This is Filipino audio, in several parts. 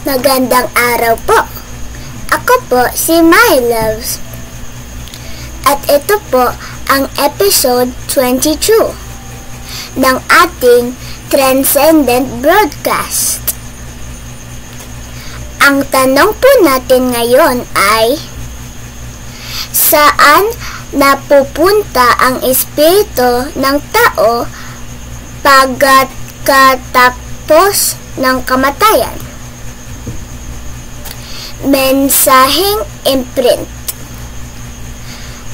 Magandang araw po. Ako po si My Loves. At ito po ang episode 22 ng ating Transcendent Broadcast. Ang tanong po natin ngayon ay, saan napupunta ang espiritu ng tao pagkatapos ng kamatayan? Mensaheng imprint.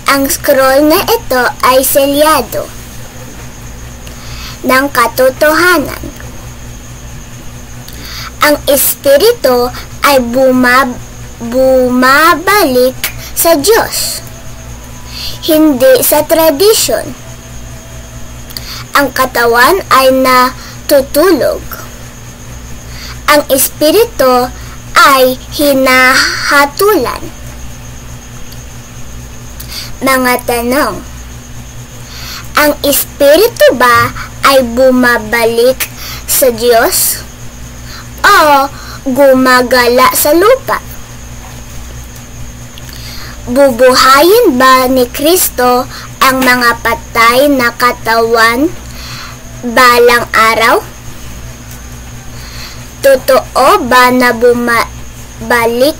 Ang scroll na ito ay selyado ng katotohanan. Ang espiritu ay bumabalik sa Diyos, hindi sa tradisyon. Ang katawan ay natutulog. Ang espiritu ay hinahatulan. Mga tanong: ang espiritu ba ay bumabalik sa Diyos o gumagala sa lupa? Bubuhayin ba ni Kristo ang mga patay na katawan balang araw? Totoo ba na bumabalik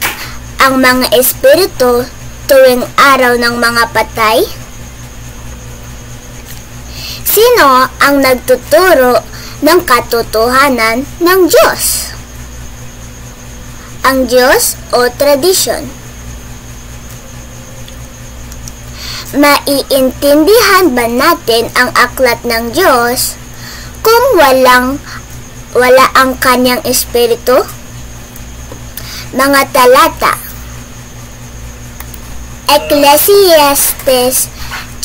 ang mga espiritu tuwing araw ng mga patay? Sino ang nagtuturo ng katotohanan ng Diyos? Ang Diyos o tradisyon? Maiintindihan ba natin ang aklat ng Diyos kung wala ang kanyang espiritu? Mga talata: Ecclesiastes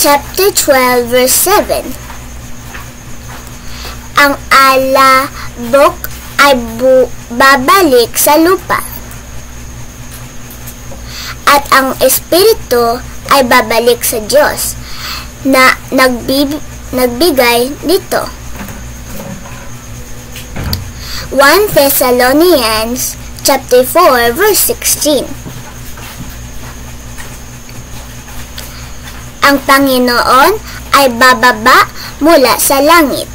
chapter 12 verse 7. Ang alabok ay babalik sa lupa, at ang espiritu ay babalik sa Diyos na nagbigay nito. 1 Thessalonians chapter 4 verse 16. Ang Panginoon ay bababa mula sa langit,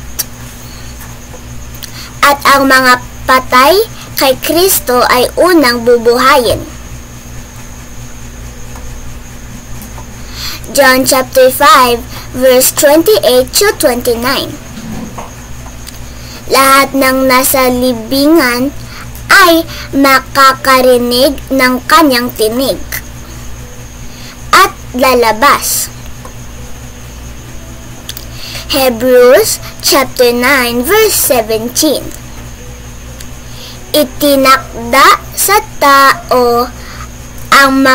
at ang mga patay kay Kristo ay unang bubuhayin. John chapter 5 verse 28 to 29. Lahat ng nasa libingan ay makakarinig ng kanyang tinig at lalabas. Hebrews chapter 9 verse 17. Itinakda sa tao ang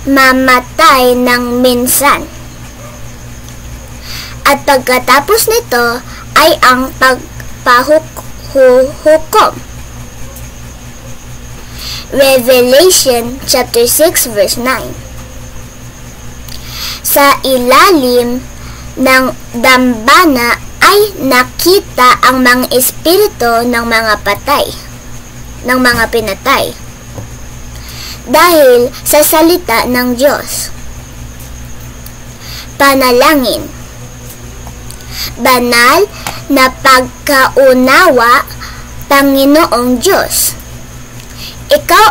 mamatay ng minsan, at pagkatapos nito ay ang pagpahukom. Revelation chapter 6 verse 9. Sa ilalim ng dambana ay nakita ang mga espiritu ng mga patay, ng mga pinatay, dahil sa salita ng Diyos. Panalangin. Banal na pagkaunawa, Panginoong Diyos, Ikaw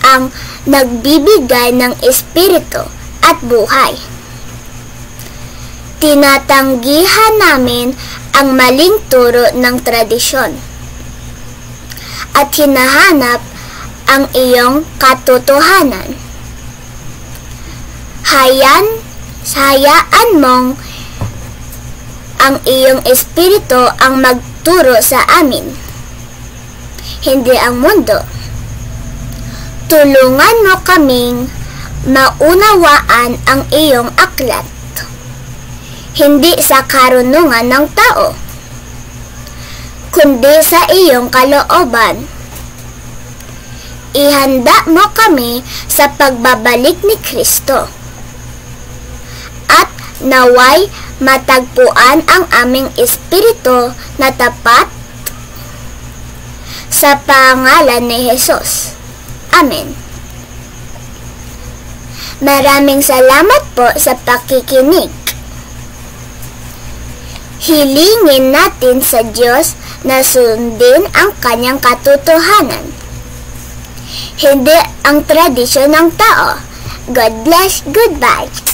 ang nagbibigay ng espiritu at buhay. Tinatanggihan namin ang maling turo ng tradisyon at hinahanap ang iyong katotohanan. Hayaan mong ang iyong espiritu ang magturo sa amin, hindi ang mundo. Tulungan mo kaming maunawaan ang iyong aklat, hindi sa karunungan ng tao, kundi sa iyong kalooban. Ihanda mo kami sa pagbabalik ni Kristo, at naway matagpuan ang aming espiritu na tapat Sa pangalan ni Jesus. Amen. Maraming salamat po sa pakikinig. Hilingin natin sa Diyos na sundin ang kanyang katotohanan, hindi ang tradisyon ng tao. God bless. Goodbye.